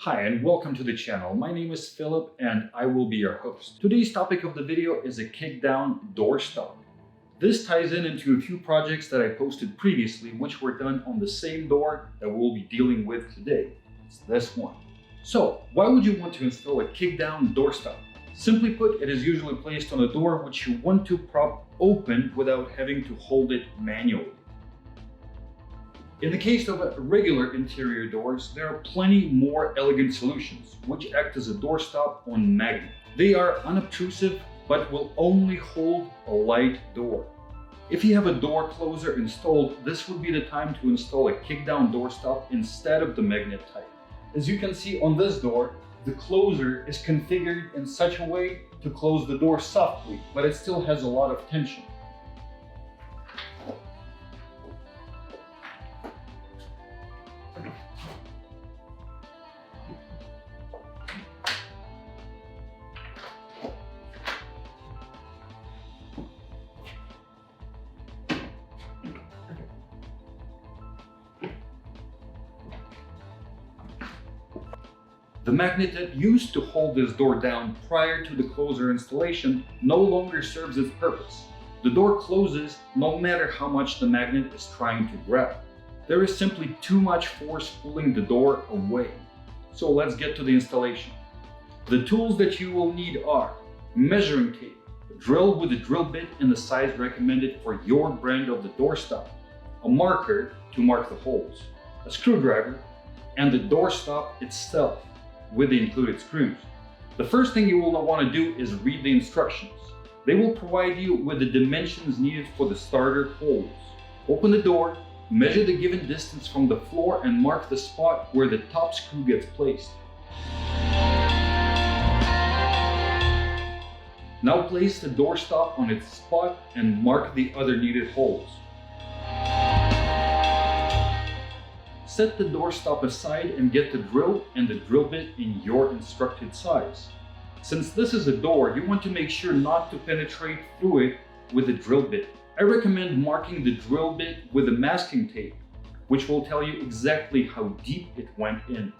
Hi and welcome to the channel. My name is Philip and I will be your host. Today's topic of the video is a kick-down doorstop. This ties into a few projects that I posted previously which were done on the same door that we'll be dealing with today. It's this one. So, why would you want to install a kick-down doorstop? Simply put, it is usually placed on a door which you want to prop open without having to hold it manually. In the case of regular interior doors, there are plenty more elegant solutions, which act as a doorstop on magnet. They are unobtrusive, but will only hold a light door. If you have a door closer installed, this would be the time to install a kick-down doorstop instead of the magnet type. As you can see on this door, the closer is configured in such a way to close the door softly, but it still has a lot of tension. The magnet that used to hold this door down prior to the closer installation no longer serves its purpose. The door closes no matter how much the magnet is trying to grab. There is simply too much force pulling the door away. So let's get to the installation. The tools that you will need are measuring tape, a drill with a drill bit in the size recommended for your brand of the doorstop, a marker to mark the holes, a screwdriver, and the doorstop itself with the included screws. The first thing you will want to do is read the instructions. They will provide you with the dimensions needed for the starter holes. Open the door, measure the given distance from the floor and mark the spot where the top screw gets placed. Now place the doorstop on its spot and mark the other needed holes. Set the doorstop aside and get the drill and the drill bit in your instructed size. Since this is a door, you want to make sure not to penetrate through it with a drill bit. I recommend marking the drill bit with a masking tape, which will tell you exactly how deep it went in.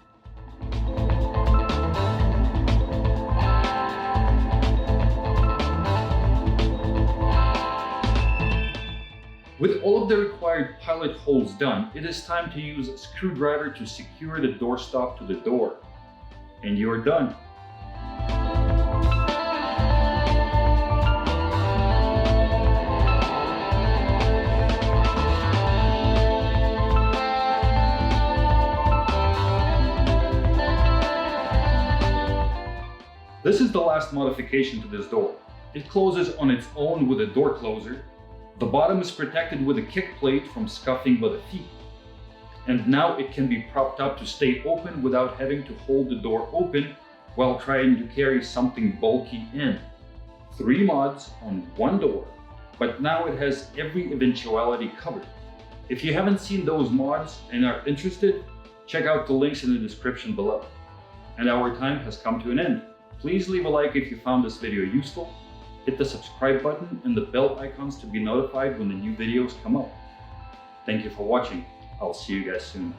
With all of the required pilot holes done, it is time to use a screwdriver to secure the doorstop to the door. And you're done. This is the last modification to this door. It closes on its own with a door closer. The bottom is protected with a kick plate from scuffing by the feet. And now it can be propped up to stay open without having to hold the door open while trying to carry something bulky in. 3 mods on one door, but now it has every eventuality covered. If you haven't seen those mods and are interested, check out the links in the description below. And our time has come to an end. Please leave a like if you found this video useful. Hit the subscribe button and the bell icons to be notified when the new videos come up. Thank you for watching. I'll see you guys soon.